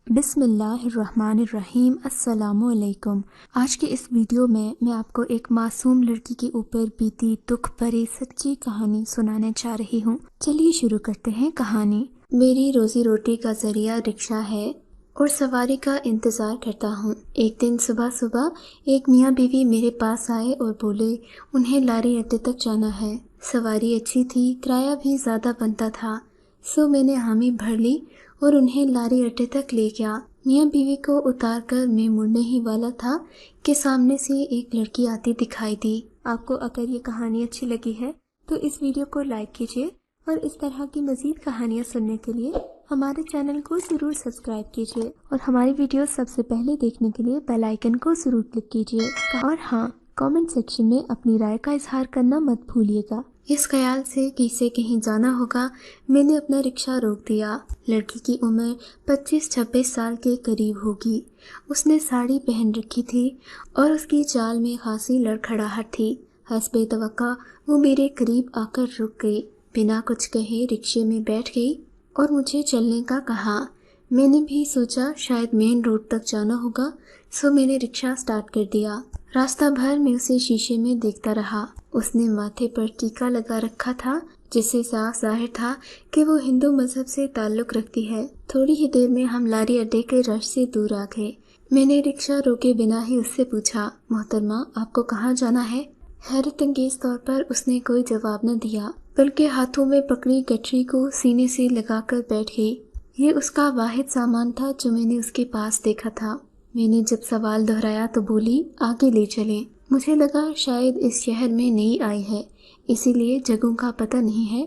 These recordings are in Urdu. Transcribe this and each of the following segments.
بسم اللہ الرحمن الرحیم۔ السلام علیکم۔ آج کے اس ویڈیو میں آپ کو ایک معصوم لڑکی کے اوپر بیتی دکھ بھری سچی کہانی سنانے چاہ رہی ہوں۔ چلیے شروع کرتے ہیں کہانی۔ میری روزی روٹی کا ذریعہ رکشہ ہے اور سواری کا انتظار کرتا ہوں۔ ایک دن صبح ایک میاں بیوی میرے پاس آئے اور بولے انہیں لاری اڈے تک جانا ہے۔ سواری اچھی تھی، کرایہ بھی زیادہ بنتا تھا، سو میں نے حامی بھر لی اور انہیں لاری اڈے تک لے گیا۔ میاں بیوی کو اتار کر میں مڑنے ہی والا تھا کہ سامنے سے ایک لڑکی آتی دکھائی دی۔ آپ کو اگر یہ کہانی اچھی لگی ہے تو اس ویڈیو کو لائک کیجیے اور اس طرح کی مزید کہانیاں سننے کے لیے ہمارے چینل کو ضرور سبسکرائب کیجیے اور ہماری ویڈیو سب سے پہلے دیکھنے کے لیے بیل آئیکن کو ضرور کلک کیجیے، اور ہاں، کامنٹ سیکشن میں اپنی رائے کا اظہار کرنا مت بھولیے گا۔ اس خیال سے کہ اسے کہیں جانا ہوگا، میں نے اپنا رکشہ روک دیا۔ لڑکی کی عمر 25-26 سال کے قریب ہوگی۔ اس نے ساڑی پہن رکھی تھی اور اس کی چال میں خاصی لڑکھڑاہٹ تھی۔ حسب توقع وہ میرے قریب آ کر رک گئی، بنا کچھ کہے رکشے میں بیٹھ گئی اور مجھے چلنے کا کہا۔ میں نے بھی سوچا شاید مین روڈ تک جانا ہوگا، سو میں نے رکشہ سٹارٹ کر دیا۔ راستہ بھر میں اسے شیشے میں دیکھتا رہا۔ اس نے ماتھے پر ٹیکا لگا رکھا تھا، جس سے صاف ظاہر تھا کہ وہ ہندو مذہب سے تعلق رکھتی ہے۔ تھوڑی ہی دیر میں ہم لاری اڈے کے رش سے دور آ گئے۔ میں نے رکشہ روکے بنا ہی اس سے پوچھا، محترمہ آپ کو کہاں جانا ہے؟ حیرت انگیز طور پر اس نے کوئی جواب نہ دیا، بلکہ ہاتھوں میں پکڑی گٹری کو سینے سے لگا کر بیٹھ گئی۔ یہ اس کا واحد سامان تھا جو میں نے اس کے پاس دیکھا تھا۔ میں نے جب سوال دہرایا تو بولی آگے لے چلیں۔ مجھے لگا شاید اس شہر میں نئی آئی ہے، اسی لیے جگہوں کا پتہ نہیں ہے،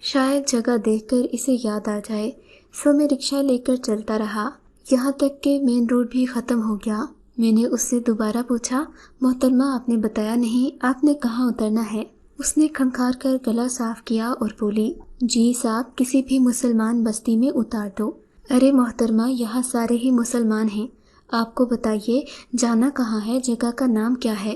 شاید جگہ دیکھ کر اسے یاد آ جائے، سو میں رکشہ لے کر چلتا رہا، یہاں تک کہ مین روڈ بھی ختم ہو گیا۔ میں نے اس سے دوبارہ پوچھا، محترمہ آپ نے بتایا نہیں، آپ نے کہاں اترنا ہے؟ اس نے کھنکھار کر گلا صاف کیا اور بولی، جی صاحب کسی بھی مسلمان بستی میں اتار دو۔ ارے محترمہ یہاں سارے ہی مسلمان ہیں، آپ کو بتائیے جانا کہاں ہے، جگہ کا نام کیا ہے؟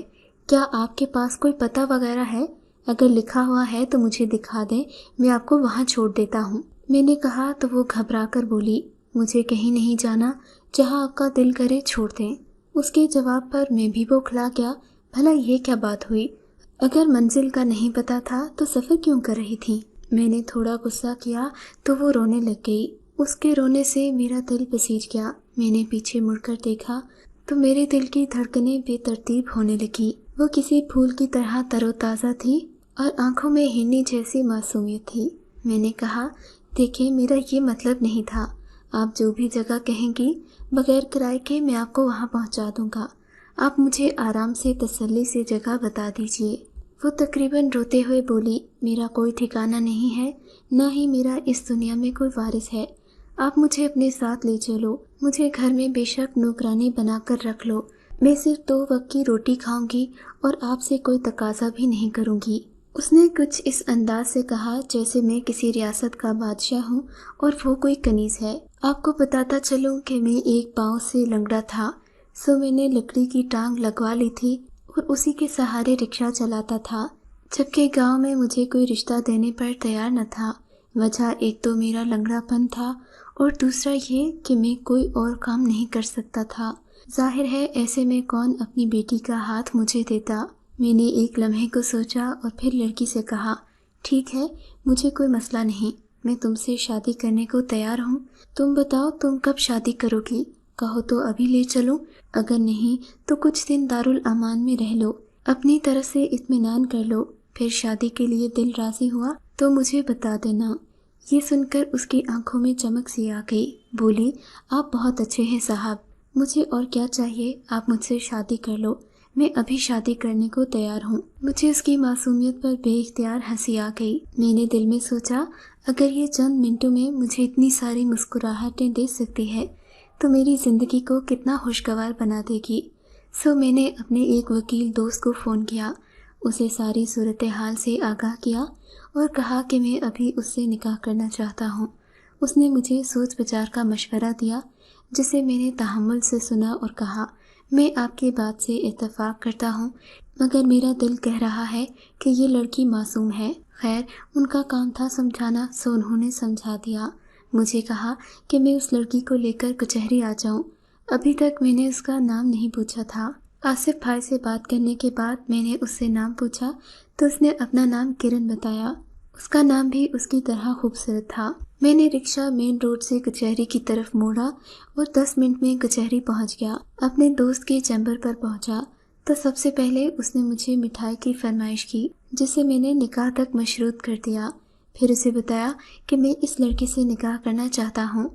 کیا آپ کے پاس کوئی پتہ وغیرہ ہے؟ اگر لکھا ہوا ہے تو مجھے دکھا دیں، میں آپ کو وہاں چھوڑ دیتا ہوں۔ میں نے کہا تو وہ گھبرا کر بولی، مجھے کہیں نہیں جانا، جہاں آپ کا دل کرے چھوڑ دیں۔ اس کے جواب پر میں بھی بوکھلا گیا، بھلا یہ کیا بات ہوئی؟ اگر منزل کا نہیں پتہ تھا تو سفر کیوں کر رہی تھی؟ میں نے تھوڑا غصہ کیا تو وہ رونے لگ گئی۔ اس کے رونے سے میرا دل بسیج گیا۔ میں نے پیچھے مڑ کر دیکھا تو میرے دل کی دھڑکنیں بے ترتیب ہونے لگی۔ وہ کسی پھول کی طرح تر و تازہ تھی اور آنکھوں میں ہرنی جیسی معصومیت تھی۔ میں نے کہا، دیکھیں میرا یہ مطلب نہیں تھا، آپ جو بھی جگہ کہیں گی بغیر کرائے کے میں آپ کو وہاں پہنچا دوں گا، آپ مجھے آرام سے تسلی سے جگہ بتا دیجیے۔ وہ تقریباً روتے ہوئے بولی، میرا کوئی ٹھکانہ نہیں ہے، نہ ہی میرا اس دنیا میں کوئی وارث ہے، آپ مجھے اپنے ساتھ لے چلو، مجھے گھر میں بے شک نوکرانی بنا کر رکھ لو، میں صرف 2 وقت کی روٹی کھاؤں گی اور آپ سے کوئی تقاضا بھی نہیں کروں گی۔ اس نے کچھ اس انداز سے کہا جیسے میں کسی ریاست کا بادشاہ ہوں اور وہ کوئی کنیز ہے۔ آپ کو بتاتا چلوں کہ میں ایک پاؤں سے لنگڑا تھا، سو میں نے لکڑی کی ٹانگ لگوا لی تھی اور اسی کے سہارے رکشہ چلاتا تھا، جبکہ گاؤں میں مجھے کوئی رشتہ دینے پر تیار نہ تھا۔ وجہ ایک تو میرا لنگڑا پن تھا اور دوسرا یہ کہ میں کوئی اور کام نہیں کر سکتا تھا۔ ظاہر ہے ایسے میں کون اپنی بیٹی کا ہاتھ مجھے دیتا۔ میں نے ایک لمحے کو سوچا اور پھر لڑکی سے کہا، ٹھیک ہے مجھے کوئی مسئلہ نہیں، میں تم سے شادی کرنے کو تیار ہوں، تم بتاؤ تم کب شادی کرو گی؟ کہو تو ابھی لے چلوں، اگر نہیں تو کچھ دن دارالامان میں رہ لو، اپنی طرف سے اطمینان کر لو، پھر شادی کے لیے دل راضی ہوا تو مجھے بتا دینا۔ یہ سن کر اس کی آنکھوں میں چمک سی آ گئی، بولی، آپ بہت اچھے ہیں صاحب، مجھے اور کیا چاہیے، آپ مجھ سے شادی کر لو، میں ابھی شادی کرنے کو تیار ہوں۔ مجھے اس کی معصومیت پر بے اختیار ہنسی آ گئی۔ میں نے دل میں سوچا، اگر یہ چند منٹوں میں مجھے اتنی ساری مسکراہٹیں دے سکتی ہے تو میری زندگی کو کتنا خوشگوار بنا دے گی۔ سو میں نے اپنے ایک وکیل دوست کو فون کیا، اسے ساری صورتحال سے آگاہ کیا اور کہا کہ میں ابھی اس سے نکاح کرنا چاہتا ہوں۔ اس نے مجھے سوچ بچار کا مشورہ دیا، جسے میں نے تحمل سے سنا اور کہا، میں آپ کی بات سے اتفاق کرتا ہوں، مگر میرا دل کہہ رہا ہے کہ یہ لڑکی معصوم ہے۔ خیر ان کا کام تھا سمجھانا، سو انہوں نے سمجھا دیا۔ مجھے کہا کہ میں اس لڑکی کو لے کر کچہری آ جاؤں۔ ابھی تک میں نے اس کا نام نہیں پوچھا تھا۔ آصف بھائی سے بات کرنے کے بعد میں نے اس سے نام پوچھا تو اس نے اپنا نام کرن بتایا۔ اس کا نام بھی اس کی طرح خوبصورت تھا۔ میں نے رکشہ مین روڈ سے کچہری کی طرف موڑا اور 10 منٹ میں کچہری پہنچ گیا۔ اپنے دوست کے چیمبر پر پہنچا تو سب سے پہلے اس نے مجھے مٹھائی کی فرمائش کی، جسے میں نے نکاح تک مشروط کر دیا۔ پھر اسے بتایا کہ میں اس لڑکی سے نکاح کرنا چاہتا ہوں۔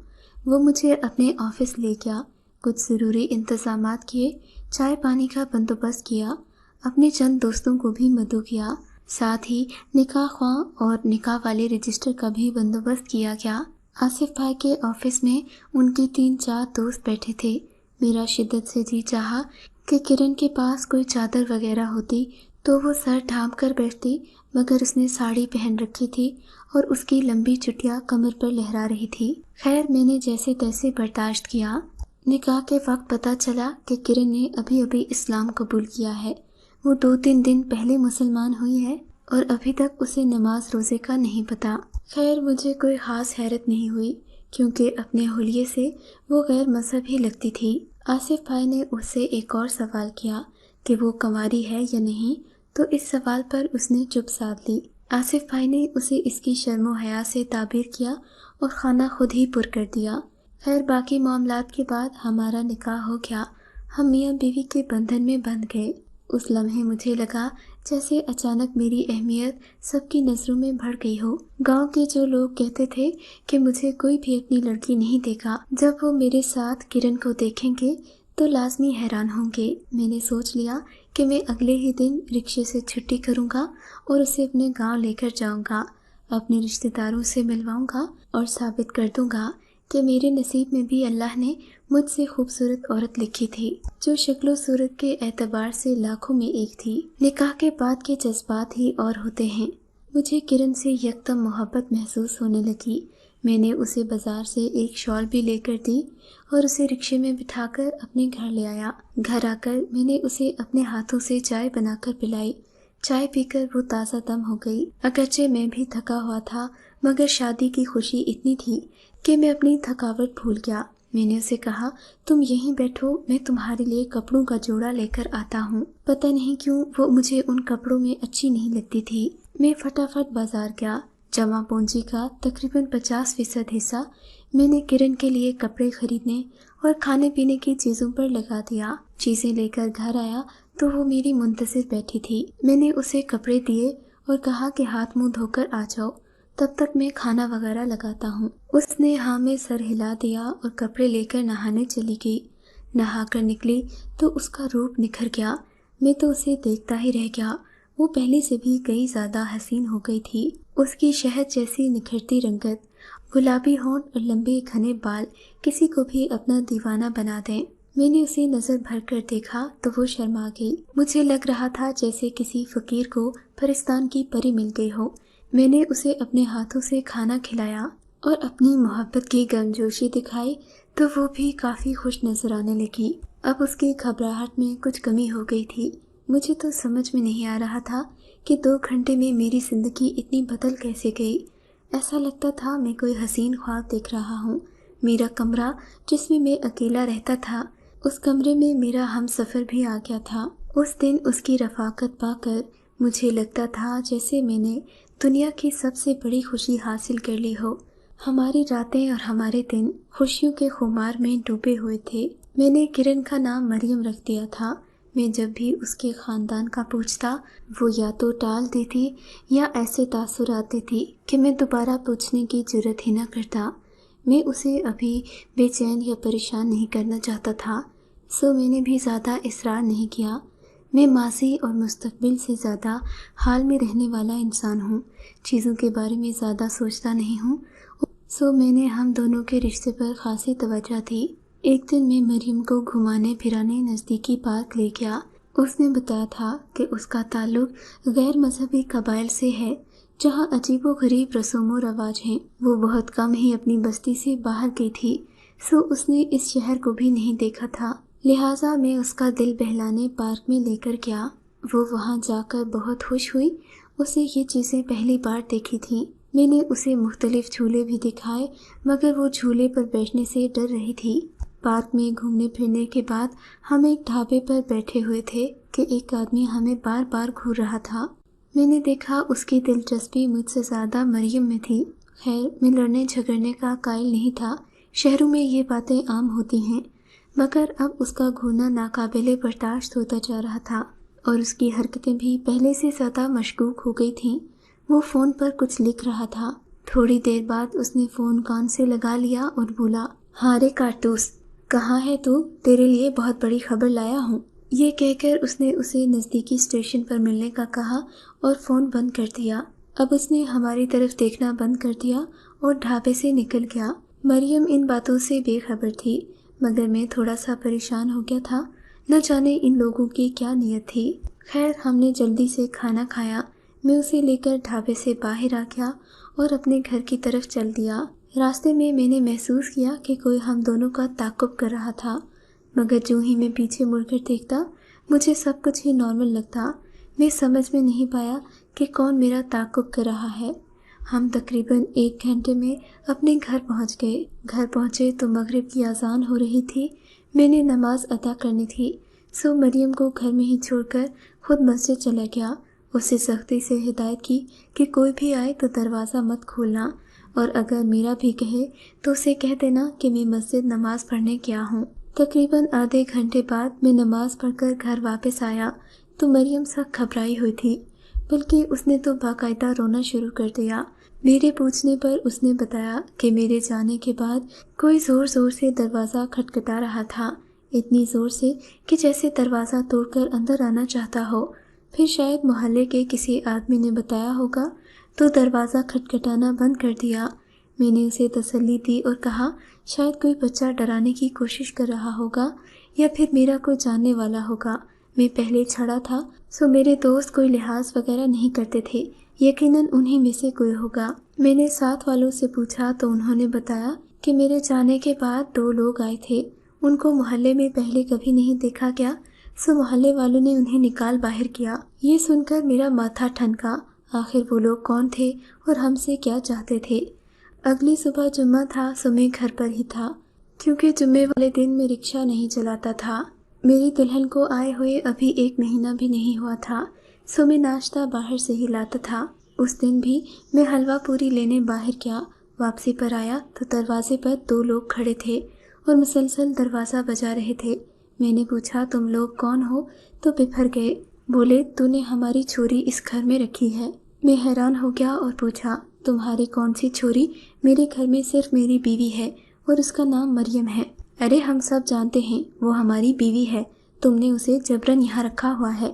وہ مجھے اپنے آفس لے گیا، کچھ ضروری انتظامات کیے، چائے پانی کا بندوبست کیا، اپنے چند دوستوں کو بھی مدعو کیا، ساتھ ہی نکاح خواں اور نکاح والے رجسٹر کا بھی بندوبست کیا گیا۔ آصف بھائی کے آفس میں ان کے 3-4 دوست بیٹھے تھے۔ میرا شدت سے جی چاہا کہ کرن کے پاس کوئی چادر وغیرہ ہوتی تو وہ سر ڈھانپ کر بیٹھتی، مگر اس نے ساڑی پہن رکھی تھی اور اس کی لمبی چٹیاں کمر پر لہرا رہی تھی۔ خیر میں نے جیسے تیسے برداشت کیا۔ نکاح کے وقت پتہ چلا کہ کرن نے ابھی اسلام قبول کیا ہے۔ وہ 2-3 دن پہلے مسلمان ہوئی ہے اور ابھی تک اسے نماز روزے کا نہیں پتا۔ خیر مجھے کوئی خاص حیرت نہیں ہوئی، کیونکہ اپنے حلیے سے وہ غیر مذہبی لگتی تھی۔ آصف بھائی نے اس سے ایک اور سوال کیا کہ وہ کنواری ہے یا نہیں، تو اس سوال پر اس نے چپ سادھ لی۔ آصف بھائی نے اسے اس کی شرم و حیا سے تعبیر کیا اور خانہ خود ہی پر کر دیا۔ خیر باقی معاملات کے بعد ہمارا نکاح ہو گیا۔ ہم میاں بیوی کے بندھن میں بندھ گئے۔ اس لمحے مجھے لگا جیسے اچانک میری اہمیت سب کی نظروں میں بڑھ گئی ہو۔ گاؤں کے جو لوگ کہتے تھے کہ مجھے کوئی بھی اپنی لڑکی نہیں دے گا، جب وہ میرے ساتھ کرن کو دیکھیں گے تو لازمی حیران ہوں گے۔ میں نے سوچ لیا کہ میں اگلے ہی دن رکشے سے چھٹی کروں گا اور اسے اپنے گاؤں لے کر جاؤں گا، اپنے رشتہ داروں سے ملواؤں گا اور ثابت کر دوں گا کہ میرے نصیب میں بھی اللہ نے مجھ سے خوبصورت عورت لکھی تھی، جو شکل و صورت کے اعتبار سے لاکھوں میں ایک تھی۔ نکاح کے بعد کے جذبات ہی اور ہوتے ہیں۔ مجھے کرن سے یکدم محبت محسوس ہونے لگی۔ میں نے اسے بازار سے ایک شال بھی لے کر دی اور اسے رکشے میں بٹھا کر اپنے گھر لے آیا۔ گھر آ کر میں نے اسے اپنے ہاتھوں سے چائے بنا کر پلائی۔ چائے پی کر وہ تازہ دم ہو گئی۔ اگرچہ میں بھی تھکا ہوا تھا، مگر شادی کی خوشی اتنی تھی کہ میں اپنی تھکاوٹ بھول گیا۔ میں نے اسے کہا تم یہیں بیٹھو، میں تمہارے لیے کپڑوں کا جوڑا لے کر آتا ہوں۔ پتہ نہیں کیوں وہ مجھے ان کپڑوں میں اچھی نہیں لگتی تھی۔ میں فٹافٹ بازار گیا۔ جمع پونجی کا تقریباً 50% حصہ میں نے کرن کے لیے کپڑے خریدنے اور کھانے پینے کی چیزوں پر لگا دیا۔ چیزیں لے کر گھر آیا تو وہ میری منتظر بیٹھی تھی۔ میں نے اسے کپڑے دیے اور کہا کہ ہاتھ منہ دھو کر آ جاؤ، تب تک میں کھانا وغیرہ لگاتا ہوں۔ اس نے ہاں میں سر ہلا دیا اور کپڑے لے کر نہانے چلی گئی۔ نہا کر نکلی تو اس کا روپ نکھر گیا۔ میں تو اسے دیکھتا ہی رہ گیا۔ وہ پہلے سے بھی کئی زیادہ حسین ہو گئی تھی۔ اس کی شہد جیسی نکھرتی رنگت، گلابی ہونٹ اور لمبے گھنے بال کسی کو بھی اپنا دیوانہ بنا دیں۔ میں نے اسے نظر بھر کر دیکھا تو وہ شرما گئی۔ مجھے لگ رہا تھا جیسے کسی فقیر کو پرستان کی پری مل گئی ہو۔ میں نے اسے اپنے ہاتھوں سے کھانا کھلایا اور اپنی محبت کی گرمجوشی دکھائی تو وہ بھی کافی خوش نظر آنے لگی۔ اب اس کی گھبراہٹ میں کچھ کمی ہو گئی تھی۔ مجھے تو سمجھ میں نہیں آ رہا تھا کہ 2 گھنٹے میں میری زندگی اتنی بدل کیسے گئی۔ ایسا لگتا تھا میں کوئی حسین خواب دیکھ رہا ہوں۔ میرا کمرہ جس میں اکیلا رہتا تھا، اس کمرے میں میرا ہم سفر بھی آ گیا تھا۔ اس دن اس کی رفاقت پا کر مجھے لگتا تھا جیسے میں نے دنیا کی سب سے بڑی خوشی حاصل کر لی ہو۔ ہماری راتیں اور ہمارے دن خوشیوں کے خمار میں ڈوبے ہوئے تھے۔ میں نے کرن کا نام مریم رکھ دیا تھا۔ میں جب بھی اس کے خاندان کا پوچھتا، وہ یا تو ٹال دیتی یا ایسے تاثر آتی تھی کہ میں دوبارہ پوچھنے کی جرات ہی نہ کرتا۔ میں اسے ابھی بے چین یا پریشان نہیں کرنا چاہتا تھا، سو میں نے بھی زیادہ اصرار نہیں کیا۔ میں ماضی اور مستقبل سے زیادہ حال میں رہنے والا انسان ہوں، چیزوں کے بارے میں زیادہ سوچتا نہیں ہوں، سو میں نے ہم دونوں کے رشتے پر خاصی توجہ دی۔ ایک دن میں مریم کو گھمانے پھرانے نزدیکی پارک لے گیا۔ اس نے بتایا تھا کہ اس کا تعلق غیر مذہبی قبائل سے ہے، جہاں عجیب و غریب رسوم و رواج ہیں۔ وہ بہت کم ہی اپنی بستی سے باہر گئی تھی، سو اس نے اس شہر کو بھی نہیں دیکھا تھا، لہٰذا میں اس کا دل بہلانے پارک میں لے کر گیا۔ وہ وہاں جا کر بہت خوش ہوئی۔ اسے یہ چیزیں پہلی بار دیکھی تھیں، میں نے اسے مختلف جھولے بھی دکھائے مگر وہ جھولے پر بیٹھنے سے ڈر رہی تھی۔ پارک میں گھومنے پھرنے کے بعد ہم ایک ڈھابے پر بیٹھے ہوئے تھے کہ ایک آدمی ہمیں بار بار گھور رہا تھا۔ میں نے دیکھا اس کی دلچسپی مجھ سے زیادہ مریم میں تھی۔ خیر، میں لڑنے جھگڑنے کا قائل نہیں تھا، شہروں میں یہ باتیں عام ہوتی ہیں، مگر اب اس کا گھورنا ناقابل برداشت ہوتا جا رہا تھا اور اس کی حرکتیں بھی پہلے سے زیادہ مشکوک ہو گئی تھیں۔ وہ فون پر کچھ لکھ رہا تھا۔ تھوڑی دیر بعد اس نے فون کان سے لگا لیا اور بولا، ہاں رے کارتوس، کہاں ہے تو؟ تیرے لیے بہت بڑی خبر لایا ہوں۔ یہ کہہ کر اس نے اسے نزدیکی اسٹیشن پر ملنے کا کہا اور فون بند کر دیا۔ اب اس نے ہماری طرف دیکھنا بند کر دیا اور ڈھابے سے نکل گیا۔ مریم ان باتوں سے بے خبر تھی، مگر میں تھوڑا سا پریشان ہو گیا تھا، نہ جانے ان لوگوں کی کیا نیت تھی۔ خیر، ہم نے جلدی سے کھانا کھایا۔ میں اسے لے کر ڈھابے سے باہر آ گیا اور اپنے گھر کی طرف چل دیا۔ راستے میں میں نے محسوس کیا کہ کوئی ہم دونوں کا تعاقب کر رہا تھا، مگر جو ہی میں پیچھے مڑ کر دیکھتا مجھے سب کچھ ہی نارمل لگتا۔ میں سمجھ میں نہیں پایا کہ کون میرا تعاقب کر رہا ہے۔ ہم تقریباً 1 گھنٹے میں اپنے گھر پہنچ گئے۔ گھر پہنچے تو مغرب کی اذان ہو رہی تھی۔ میں نے نماز ادا کرنی تھی، سو مریم کو گھر میں ہی چھوڑ کر خود مسجد چلا گیا۔ اسے سختی سے ہدایت کی کہ کوئی بھی آئے تو دروازہ مت کھولنا، اور اگر میرا بھی کہے تو اسے کہہ دینا کہ میں مسجد نماز پڑھنے گیا ہوں۔ تقریباً آدھے گھنٹے بعد میں نماز پڑھ کر گھر واپس آیا تو مریم سخت گھبرائی ہوئی تھی، بلکہ اس نے تو باقاعدہ رونا شروع کر دیا۔ میرے پوچھنے پر اس نے بتایا کہ میرے جانے کے بعد کوئی زور زور سے دروازہ کھٹکھٹا رہا تھا، اتنی زور سے کہ جیسے دروازہ توڑ کر اندر آنا چاہتا ہو۔ پھر شاید محلے کے کسی آدمی نے بتایا ہوگا تو دروازہ کھٹکھٹانا بند کر دیا۔ میں نے اسے تسلی دی اور کہا شاید کوئی بچہ ڈرانے کی کوشش کر رہا ہوگا یا پھر میرا کوئی جاننے والا ہوگا۔ میں پہلے چھڑا تھا، سو میرے دوست کوئی لحاظ وغیرہ نہیں کرتے تھے، یقیناً انہی میں سے کوئی ہوگا۔ میں نے ساتھ والوں سے پوچھا تو انہوں نے بتایا کہ میرے جانے کے بعد 2 لوگ آئے تھے، ان کو محلے میں پہلے کبھی نہیں دیکھا گیا، سو محلے والوں نے انہیں نکال باہر کیا۔ یہ سن کر میرا ماتھا ٹھنکا، آخر وہ لوگ کون تھے اور ہم سے کیا چاہتے تھے؟ اگلی صبح جمعہ تھا، سو میں گھر پر ہی تھا، کیونکہ جمعے والے دن میں رکشہ نہیں چلاتا تھا۔ میری دلہن کو آئے ہوئے ابھی 1 مہینہ بھی نہیں ہوا تھا، سو میں ناشتہ باہر سے ہی لاتا تھا۔ اس دن بھی میں حلوہ پوری لینے باہر گیا، واپسی پر آیا تو دروازے پر 2 لوگ کھڑے تھے اور مسلسل دروازہ بجا رہے تھے۔ میں نے پوچھا تم لوگ کون ہو تو بپھر گئے، بولے تو نے ہماری چھوری اس گھر میں رکھی ہے۔ میں حیران ہو گیا اور پوچھا تمہاری کون سی چھوری؟ میرے گھر میں صرف میری بیوی ہے اور اس کا نام مریم ہے۔ ارے ہم سب جانتے ہیں وہ ہماری بیوی ہے، تم نے اسے جبراً یہاں رکھا ہوا ہے،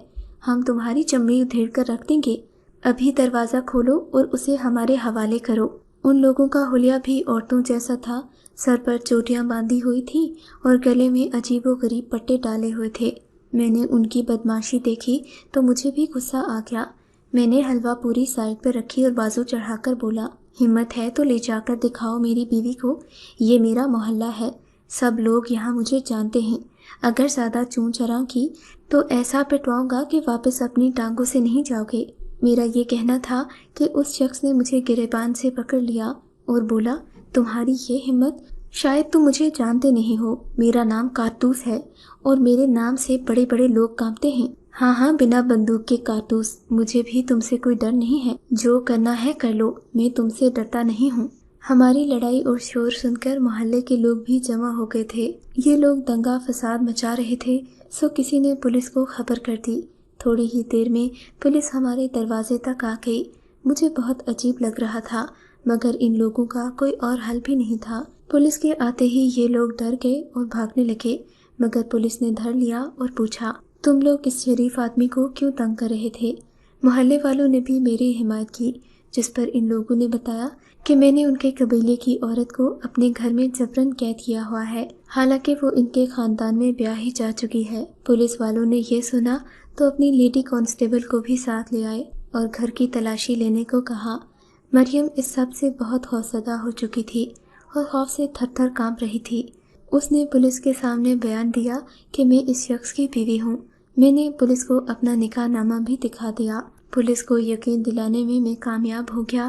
ہم تمہاری چمڑی ادھیڑ کر رکھ دیں گے، ابھی دروازہ کھولو اور اسے ہمارے حوالے کرو۔ ان لوگوں کا حلیہ بھی عورتوں جیسا تھا، سر پر چوٹیاں باندھی ہوئی تھیں اور گلے میں عجیب و غریب پٹے ڈالے ہوئے تھے۔ میں نے ان کی بدماشی دیکھی تو مجھے بھی غصہ آ گیا۔ میں نے حلوہ پوری سائڈ پر رکھی اور بازو چڑھا کر بولا ہمت ہے تو لے جا کر دکھاؤ میری بیوی کو، یہ میرا محلہ ہے، سب لوگ یہاں مجھے جانتے ہیں، اگر زیادہ چون چراں کی تو ایسا پٹواؤں گا کہ واپس اپنی ٹانگوں سے نہیں جاؤ گے۔ میرا یہ کہنا تھا کہ اس شخص نے مجھے گریبان سے پکڑ لیا اور بولا تمہاری یہ ہمت، شاید تم مجھے جانتے نہیں ہو، میرا نام کارتوس ہے اور میرے نام سے بڑے بڑے لوگ کانپتے ہیں۔ ہاں ہاں، بنا بندوق کے کارتوس، مجھے بھی تم سے کوئی ڈر نہیں ہے، جو کرنا ہے کر لو، میں تم سے ڈرتا نہیں ہوں۔ ہماری لڑائی اور شور سن کر محلے کے لوگ بھی جمع ہو گئے تھے۔ یہ لوگ دنگا فساد مچا رہے تھے، سو کسی نے پولیس کو خبر کر دی۔ تھوڑی ہی دیر میں پولیس ہمارے دروازے تک آ گئی۔ مجھے بہت عجیب لگ رہا تھا، مگر ان لوگوں کا کوئی اور حل بھی نہیں تھا۔ پولیس کے آتے ہی یہ لوگ ڈر گئے اور بھاگنے لگے، مگر پولیس نے دھر لیا اور پوچھا تم لوگ اس شریف آدمی کو کیوں تنگ کر رہے تھے؟ محلے والوں نے بھی میری حمایت کی، جس پر ان لوگوں نے بتایا کہ میں نے ان کے قبیلے کی عورت کو اپنے گھر میں جبراً قید کیا ہوا ہے، حالانکہ وہ ان کے خاندان میں بیاہ ہی جا چکی ہے۔ پولیس والوں نے یہ سنا تو اپنی لیڈی کانسٹیبل کو بھی ساتھ لے آئے اور گھر کی تلاشی لینے کو کہا۔ مریم اس سب سے بہت خوفزدہ ہو چکی تھی اور خوف سے تھر تھر کانپ رہی تھی۔ اس نے پولیس کے سامنے بیان دیا کہ میں اس شخص کی بیوی ہوں۔ میں نے پولیس کو اپنا نکاح نامہ بھی دکھا دیا۔ پولیس کو یقین دلانے میں کامیاب ہو گیا